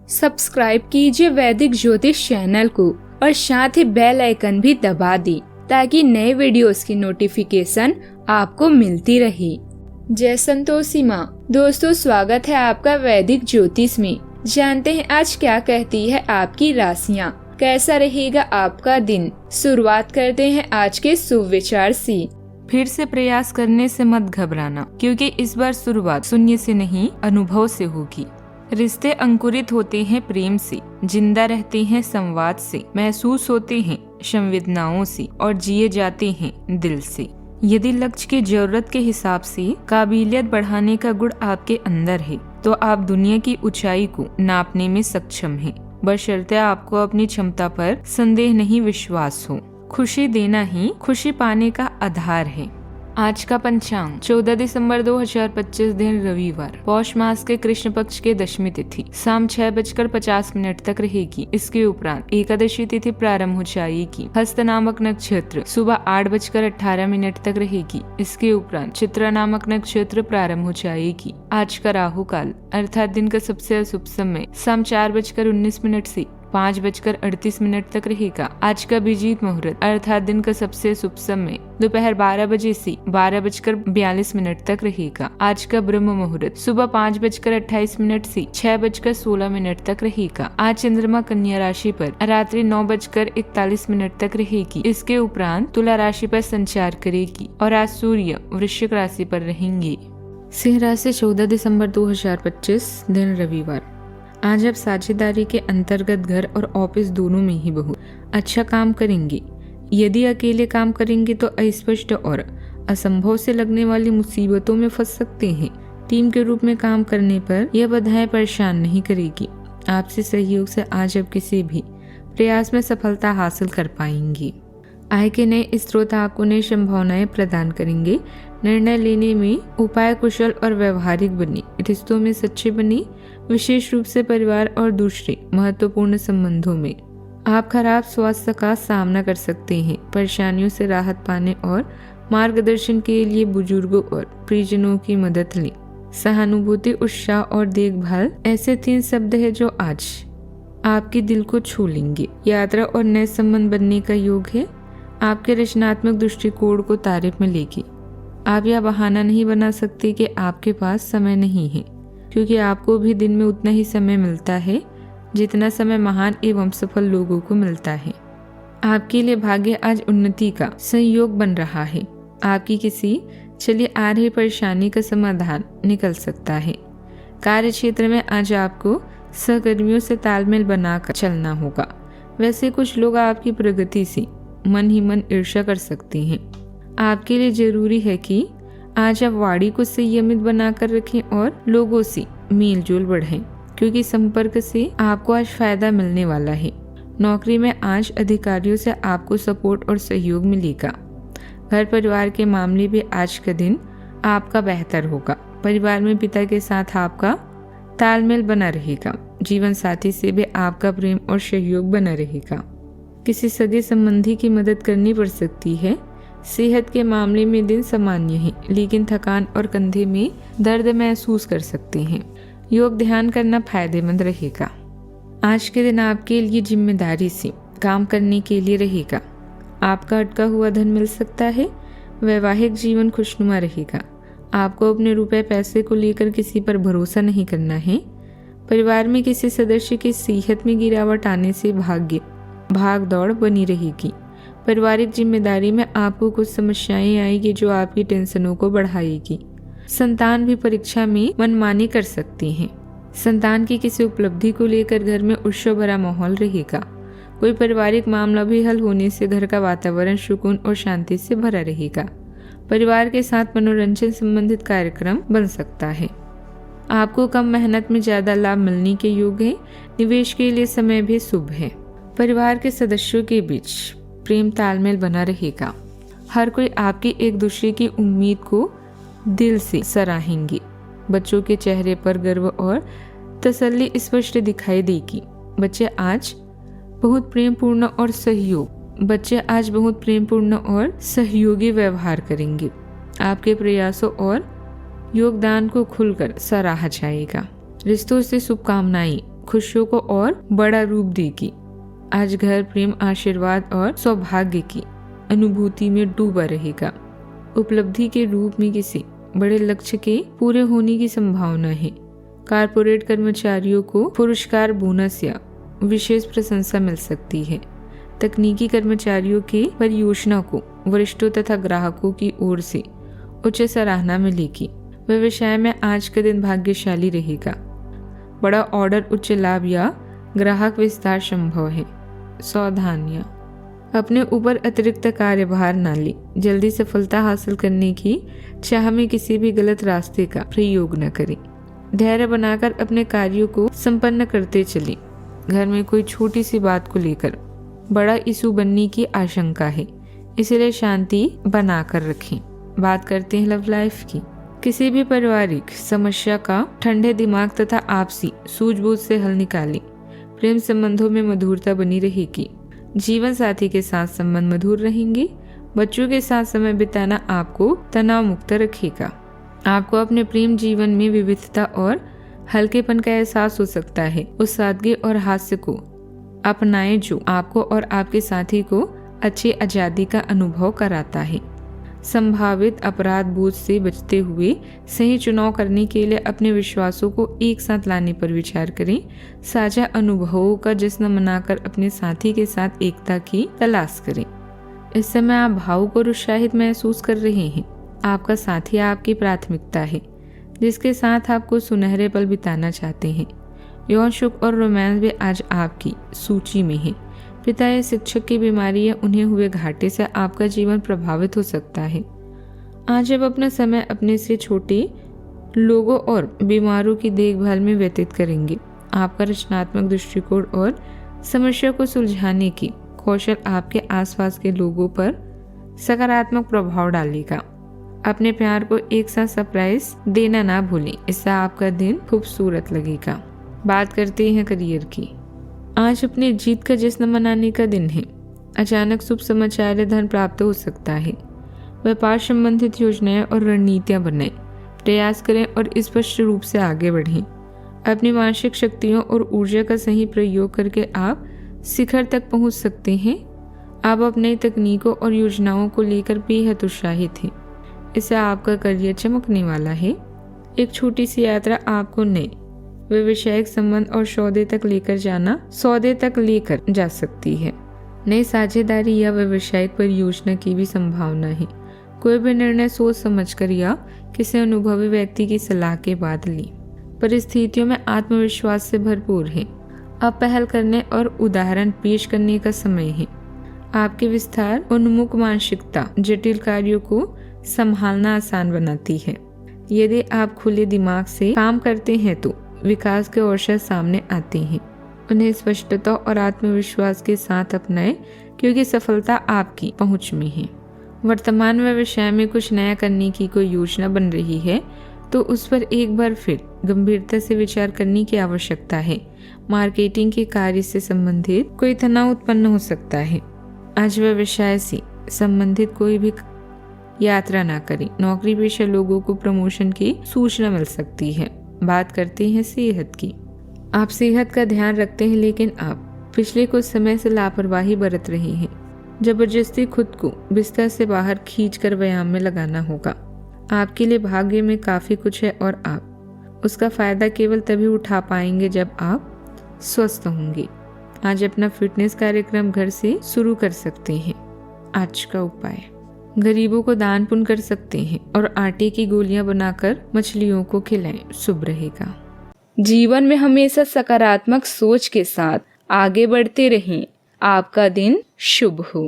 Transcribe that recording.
Subscribe कीजिए वैदिक ज्योतिष चैनल को और साथ ही बेल आइकन भी दबा दी ताकि नए वीडियोस की नोटिफिकेशन आपको मिलती रहे। जय संतोषी माँ। दोस्तों, स्वागत है आपका वैदिक ज्योतिष में। जानते हैं आज क्या कहती है आपकी राशियाँ, कैसा रहेगा आपका दिन। शुरुआत करते हैं आज के शुभ विचार से। फिर से प्रयास करने से मत घबराना, क्योंकि इस बार शुरुआत शून्य से नहीं अनुभव से होगी। रिश्ते अंकुरित होते हैं प्रेम से, जिंदा रहते हैं संवाद से, महसूस होते हैं संवेदनाओं से और जिए जाते हैं दिल से। यदि लक्ष्य की जरूरत के हिसाब से काबिलियत बढ़ाने का गुण आपके अंदर है तो आप दुनिया की ऊंचाई को नापने में सक्षम हैं, बशर्ते आपको अपनी क्षमता पर संदेह नहीं विश्वास हो। खुशी देना ही खुशी पाने का आधार है। आज का पंचांग 14 दिसंबर 2025 दिन रविवार, पौष मास के कृष्ण पक्ष के दशमी तिथि शाम 6:50 तक रहेगी। इसके उपरांत एकादशी तिथि प्रारंभ हो जाएगी। हस्त नामक नक्षत्र सुबह 8:18 तक रहेगी। इसके उपरांत चित्रा नामक नक्षत्र प्रारंभ हो जाएगी। आज का राहु काल अर्थात दिन का सबसे अशुभ समय शाम 4:19 से 5:38 तक रहेगा। आज का अभिजीत मुहूर्त अर्थात दिन का सबसे शुभ समय दोपहर 12 बजे से 12:42 तक रहेगा। आज का ब्रह्म मुहूर्त सुबह 5:28 से 6:16 तक रहेगा। आज चंद्रमा कन्या राशि पर रात्रि 9:41 तक रहेगी। इसके उपरांत तुला राशि पर संचार करेगी और आज सूर्य वृश्चिक राशि पर रहेंगे। सिंह राशि 14 दिसंबर 2025 दिन रविवार। आज आप साझेदारी के अंतर्गत घर और ऑफिस दोनों में ही बहुत अच्छा काम करेंगे। यदि अकेले काम करेंगे तो अस्पष्ट और असंभव से लगने वाली मुसीबतों में फंस सकते हैं। टीम के रूप में काम करने पर यह बाधाएं परेशान नहीं करेगी। आपसे सहयोग से आज आप किसी भी प्रयास में सफलता हासिल कर पाएंगे। आय के नए स्रोत आपको नई संभावनाएं प्रदान करेंगे। निर्णय लेने में उपाय कुशल और व्यवहारिक बने। रिश्तों में सच्चे बने, विशेष रूप से परिवार और दूसरे महत्वपूर्ण संबंधों में। आप खराब स्वास्थ्य का सामना कर सकते हैं। परेशानियों से राहत पाने और मार्गदर्शन के लिए बुजुर्गों और परिजनों की मदद लें। सहानुभूति, उत्साह और देखभाल ऐसे 3 शब्द हैं जो आज आपके दिल को छू लेंगे। यात्रा और नए संबंध बनने का योग है। आपके रचनात्मक दृष्टिकोण को तारीफ में लेके आप यह बहाना नहीं बना सकते कि आपके पास समय नहीं है, क्योंकि आपको भी दिन में उतना ही समय मिलता है जितना समय महान एवं सफल लोगों को मिलता है। आपके लिए भाग्य आज उन्नति का संयोग बन रहा है। आपकी किसी चली आ रही परेशानी का समाधान निकल सकता है। कार्य क्षेत्र में आज आपको सहकर्मियों से तालमेल बनाकर चलना होगा। वैसे कुछ लोग आपकी प्रगति से मन ही मन ईर्ष्या कर सकते हैं। आपके लिए जरूरी है कि आज आप वाणी को संयमित बनाकर रखें और लोगों से मेल जोल बढ़ाएं, क्योंकि संपर्क से आपको आज फायदा मिलने वाला है। नौकरी में आज अधिकारियों से आपको सपोर्ट और सहयोग मिलेगा। घर परिवार के मामले में आज का दिन आपका बेहतर होगा। परिवार में पिता के साथ आपका तालमेल बना रहेगा। जीवन साथी से भी आपका प्रेम और सहयोग बना रहेगा। किसी सगे संबंधी की मदद करनी पड़ सकती है। सेहत के मामले में दिन सामान्य है, लेकिन थकान और कंधे में दर्द महसूस कर सकते हैं। योग ध्यान करना फायदेमंद रहेगा। आज के दिन आपके लिए जिम्मेदारी से काम करने के लिए रहेगा। आपका अटका हुआ धन मिल सकता है। वैवाहिक जीवन खुशनुमा रहेगा। आपको अपने रुपए पैसे को लेकर किसी पर भरोसा नहीं करना है। परिवार में किसी सदस्य की सेहत में गिरावट आने से भाग दौड़ बनी रहेगी। पारिवारिक जिम्मेदारी में आपको कुछ समस्याएं आएगी जो आपकी टेंशनों को बढ़ाएगी। संतान भी परीक्षा में मनमानी कर सकती हैं। संतान की किसी उपलब्धि को लेकर घर में उत्सव भरा माहौल रहेगा। कोई पारिवारिक मामला भी हल होने से घर का वातावरण सुकून और शांति से भरा रहेगा। परिवार के साथ मनोरंजन संबंधित कार्यक्रम बन सकता है। आपको कम मेहनत में ज्यादा लाभ मिलने के योग है। निवेश के लिए समय भी शुभ है। परिवार के सदस्यों के बीच प्रेम तालमेल बना रहेगा। हर कोई आपकी एक दूसरे की उम्मीद को दिल से सराहेंगे। बच्चों के चेहरे पर गर्व और तसल्ली स्पष्ट दिखाई देगी। बच्चे आज बहुत प्रेमपूर्ण और सहयोगी व्यवहार करेंगे। आपके प्रयासों और योगदान को खुलकर सराहा जाएगा। रिश्तों से शुभकामनाएं खुशियों को और बड़ा रूप देगी। आज घर प्रेम, आशीर्वाद और सौभाग्य की अनुभूति में डूबा रहेगा। उपलब्धि के रूप में किसी बड़े लक्ष्य के पूरे होने की संभावना है। कारपोरेट कर्मचारियों को पुरस्कार, बोनस या विशेष प्रशंसा मिल सकती है। तकनीकी कर्मचारियों के परियोजना को वरिष्ठों तथा ग्राहकों की ओर से उच्च सराहना मिलेगी। व्यवसाय में आज का दिन भाग्यशाली रहेगा। बड़ा ऑर्डर, उच्च लाभ या ग्राहक विस्तार संभव है। सावधानियां, अपने ऊपर अतिरिक्त कार्यभार न ले। जल्दी सफलता हासिल करने की चाह में किसी भी गलत रास्ते का प्रयोग न करें। धैर्य बनाकर अपने कार्यों को संपन्न करते चलें। घर में कोई छोटी सी बात को लेकर बड़ा इशू बनने की आशंका है, इसलिए शांति बनाकर रखें। बात करते हैं लव लाइफ की। किसी भी पारिवारिक समस्या का ठंडे दिमाग तथा आपसी सूझबूझ से हल निकालें। प्रेम संबंधों में मधुरता बनी रहेगी। जीवन साथी के साथ संबंध मधुर रहेंगे। बच्चों के साथ समय बिताना आपको तनाव मुक्त रखेगा। आपको अपने प्रेम जीवन में विविधता और हल्केपन का एहसास हो सकता है। उस सादगी और हास्य को अपनाएं जो आपको और आपके साथी को अच्छी आजादी का अनुभव कराता है। संभावित अपराध बोझ से बचते हुए सही चुनाव करने के लिए अपने विश्वासों को एक साथ लाने पर विचार करें। साझा अनुभवों का जश्न मनाकर अपने साथी के साथ एकता की तलाश करें। इस समय आप भावुक और उत्साहित महसूस कर रहे हैं। आपका साथी आपकी प्राथमिकता है, जिसके साथ आपको सुनहरे पल बिताना चाहते हैं। यौन सुख और रोमांस भी आज आपकी सूची में है। पिता या शिक्षक की बीमारी या उन्हें हुए घाटे से आपका जीवन प्रभावित हो सकता है। आज आप अपना समय अपने से छोटे लोगों और बीमारों की देखभाल में व्यतीत करेंगे। आपका रचनात्मक दृष्टिकोण और समस्या को सुलझाने की कौशल आपके आसपास के लोगों पर सकारात्मक प्रभाव डालेगा। अपने प्यार को एक साथ सरप्राइज देना ना भूलें, इससे आपका दिन खूबसूरत लगेगा। बात करते हैं करियर की। आज अपने जीत का जश्न मनाने का दिन है। अचानक शुभ समाचार या धन प्राप्त हो सकता है। व्यापार संबंधित योजनाएं और रणनीतियां बनाएं। प्रयास करें और स्पष्ट रूप से आगे बढ़ें। अपनी मानसिक शक्तियों और ऊर्जा का सही प्रयोग करके आप शिखर तक पहुंच सकते हैं। आप अपनी तकनीकों और योजनाओं को लेकर बेहद उत्साहित हैं। इससे आपका करियर चमकने वाला है। एक छोटी सी यात्रा आपको नए व्यावसायिक संबंध और सौदे तक लेकर जा सकती है। नई साझेदारी या व्यावसायिक परियोजना की भी संभावना है। कोई भी निर्णय सोच समझकर या किसी अनुभवी व्यक्ति की सलाह के बाद ली। परिस्थितियों में आत्मविश्वास से भरपूर है। अब पहल करने और उदाहरण पेश करने का समय है। आपके विस्तार उन्मुख मानसिकता जटिल कार्यों को संभालना आसान बनाती है। यदि आप खुले दिमाग से काम करते हैं तो विकास के अवसर सामने आते हैं। उन्हें स्पष्टता और आत्मविश्वास के साथ अपनाएं, क्योंकि सफलता आपकी पहुंच में है। वर्तमान व्यवसाय में कुछ नया करने की कोई योजना बन रही है तो उस पर एक बार फिर गंभीरता से विचार करने की आवश्यकता है। मार्केटिंग के कार्य से संबंधित कोई तनाव उत्पन्न हो सकता है। आज व्यवसाय से संबंधित कोई भी यात्रा ना करें। नौकरी पेशा लोगों को प्रमोशन की सूचना मिल सकती है। बात करते हैं सेहत की। आप सेहत का ध्यान रखते हैं, लेकिन आप पिछले कुछ समय से लापरवाही बरत रहे हैं। जबरदस्ती खुद को बिस्तर से बाहर खींचकर व्यायाम में लगाना होगा। आपके लिए भाग्य में काफी कुछ है और आप उसका फायदा केवल तभी उठा पाएंगे जब आप स्वस्थ होंगे। आज अपना फिटनेस कार्यक्रम घर से शुरू कर सकते हैं। आज का उपाय, गरीबों को दान पुण्य कर सकते हैं और आटे की गोलियां बनाकर मछलियों को खिलाएं, शुभ रहेगा। जीवन में हमेशा सकारात्मक सोच के साथ आगे बढ़ते रहें। आपका दिन शुभ हो।